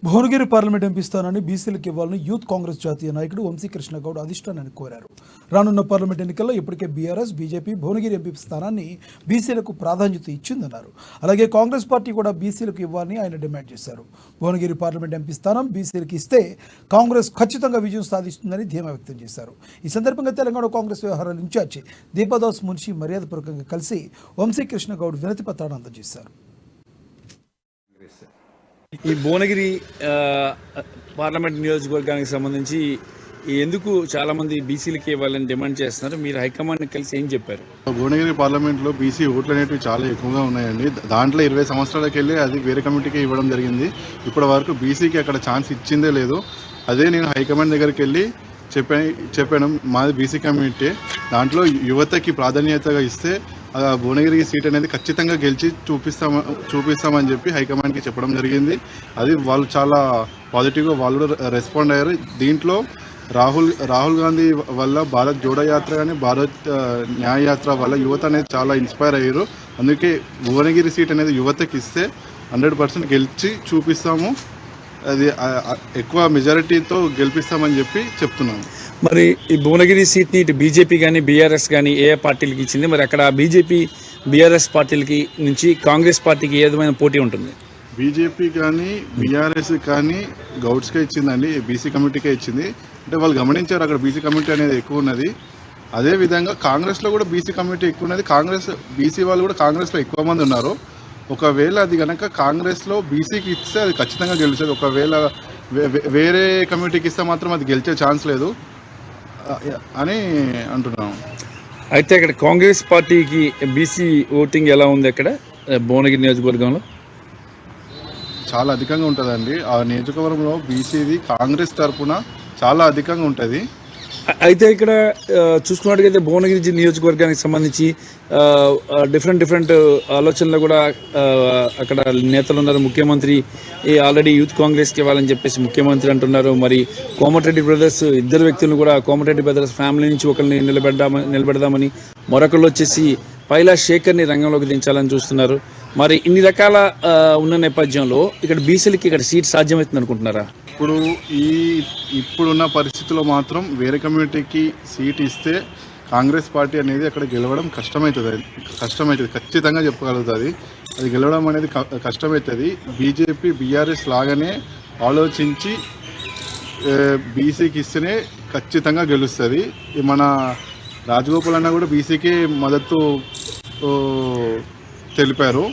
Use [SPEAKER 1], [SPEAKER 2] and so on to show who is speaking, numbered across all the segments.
[SPEAKER 1] Bhuvanagiri parliament MP స్థానాన్ని బీసీలకు ఇవ్వాలని యూత్ కాంగ్రెస్ జాతీయ నాయకుడు వంశీకృష్ణ గౌడ్ అధిష్టానాన్ని కోరారు. రానున్న పార్లమెంట్ ఎన్నికల్లో ఇప్పటికే బీఆర్ఎస్, బీజేపీ భువనగిరి ఎంపీ స్థానాన్ని బీసీలకు ప్రాధాన్యత ఇచ్చిందన్నారు. అలాగే కాంగ్రెస్ పార్టీ కూడా బీసీలకు ఇవ్వాలని ఆయన డిమాండ్ చేశారు. భువనగిరి పార్లమెంట్ ఎంపీ స్థానం బీసీలకు ఇస్తే కాంగ్రెస్ ఖచ్చితంగా విజయం సాధిస్తుందని ధీమా వ్యక్తం చేశారు. ఈ సందర్భంగా తెలంగాణ కాంగ్రెస్ వ్యవహారాల ఇన్ఛార్జి దీపాదాస్ మున్షి మర్యాదపూర్వకంగా కలిసి వంశీకృష్ణ గౌడ్ వినతి పత్రాన్ని అందజేశారు.
[SPEAKER 2] ఈ భువనగిరి పార్లమెంట్ నియోజకవర్గానికి సంబంధించి ఎందుకు చాలామంది బీసీలకి ఇవ్వాలని డిమాండ్ చేస్తున్నారు? మీరు హైకమాండ్ని కలిసి ఏం చెప్పారు?
[SPEAKER 3] భువనగిరి పార్లమెంట్లో బీసీ ఓట్లు అనేవి చాలా ఎక్కువగా ఉన్నాయండి. దాంట్లో 20 సంవత్సరాలకు వెళ్ళి అది వేరే కమిటీకి ఇవ్వడం జరిగింది. ఇప్పటి వరకు బీసీకి అక్కడ ఛాన్స్ ఇచ్చిందే లేదు. అదే నేను హైకమాండ్ దగ్గరికి వెళ్ళి చెప్పాను, మాది బీసీ కమిటీ, దాంట్లో యువతకి ప్రాధాన్యతగా ఇస్తే భువనగిరి సీట్ అనేది ఖచ్చితంగా గెలిచి చూపిస్తామని చెప్పి హైకమాండ్కి చెప్పడం జరిగింది. అది వాళ్ళు చాలా పాజిటివ్గా వాళ్ళు రెస్పాండ్ అయ్యారు. దీంట్లో రాహుల్ గాంధీ వల్ల భారత్ జోడో యాత్ర కానీ భారత్ న్యాయ యాత్ర వల్ల యువత అనేది చాలా ఇన్స్పైర్ అయ్యారు. అందుకే భువనగిరి సీట్ అనేది యువతకి ఇస్తే 100% గెలిచి చూపిస్తాము, అది ఎక్కువ మెజారిటీతో గెలిపిస్తామని చెప్పి చెప్తున్నాను.
[SPEAKER 2] మరి ఈ భువనగిరి సీట్ని ఇటు బీజేపీ కానీ బీఆర్ఎస్ కానీ ఏ పార్టీలకి ఇచ్చింది? మరి అక్కడ బీజేపీ బీఆర్ఎస్ పార్టీలకి నుంచి కాంగ్రెస్ పార్టీకి ఏ విధమైన పోటీ ఉంటుంది?
[SPEAKER 3] బీజేపీ కానీ బీఆర్ఎస్ కానీ గౌడ్స్కే ఇచ్చిందండి, బీసీ కమిటీకే ఇచ్చింది. అంటే వాళ్ళు గమనించారు అక్కడ బీసీ కమిటీ అనేది ఎక్కువ ఉన్నది. అదేవిధంగా కాంగ్రెస్లో కూడా బీసీ కమిటీ ఎక్కువ ఉన్నది. బీసీ వాళ్ళు కూడా కాంగ్రెస్లో ఎక్కువ మంది ఉన్నారు. ఒకవేళ అది కనుక కాంగ్రెస్లో బీసీకి ఇస్తే అది ఖచ్చితంగా గెలుస్తుంది. ఒకవేళ వేరే కమిటీకి ఇస్తే మాత్రం అది గెలిచే ఛాన్స్ లేదు అని అంటున్నాం.
[SPEAKER 2] అయితే అక్కడ కాంగ్రెస్ పార్టీకి బీసీ ఓటింగ్ ఎలా ఉంది? అక్కడ భువనగిరి నియోజకవర్గంలో
[SPEAKER 3] చాలా అధికంగా ఉంటుందండి. ఆ నియోజకవర్గంలో బీసీది కాంగ్రెస్ తరఫున చాలా అధికంగా ఉంటుంది.
[SPEAKER 2] అయితే ఇక్కడ చూసుకున్నట్టుగైతే భువనగిరి నియోజకవర్గానికి సంబంధించి డిఫరెంట్ ఆలోచనలు కూడా అక్కడ నేతలు ఉన్నారు. ముఖ్యమంత్రి ఆల్రెడీ యూత్ కాంగ్రెస్కి ఇవ్వాలని చెప్పేసి ముఖ్యమంత్రి అంటున్నారు. మరి కోమటిరెడ్డి బ్రదర్స్ ఇద్దరు వ్యక్తులు కూడా కోమటిరెడ్డి బ్రదర్స్ ఫ్యామిలీ నుంచి ఒకరిని నిలబెడదామని, మరొకళ్ళు వచ్చేసి పైలా శేఖర్ని రంగంలోకి దించాలని చూస్తున్నారు. మరి ఇన్ని రకాల ఉన్న నేపథ్యంలో ఇక్కడ బీసీలకి ఇక్కడ సీట్ సాధ్యమవుతుంది అనుకుంటున్నారా?
[SPEAKER 3] ఇప్పుడున్న పరిస్థితుల్లో మాత్రం వేరే కమ్యూనిటీకి సీట్ ఇస్తే కాంగ్రెస్ పార్టీ అనేది అక్కడ గెలవడం కష్టమవుతుంది, ఖచ్చితంగా చెప్పగలుగుతుంది. అది గెలవడం అనేది కష్టమవుతుంది. బీజేపీ బీఆర్ఎస్ లాగానే ఆలోచించి బీసీకి ఇస్తేనే ఖచ్చితంగా గెలుస్తుంది. మన రాజగోపాల్ అన్న కూడా బీసీకి మద్దతు తెలిపారు.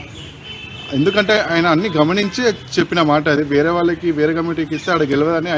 [SPEAKER 3] ఎందుకంటే ఆయన అన్ని గమనించి చెప్పిన మాట అది. వేరే వాళ్ళకి వేరే కమిటీకి ఇస్తే ఆడ గెలవదని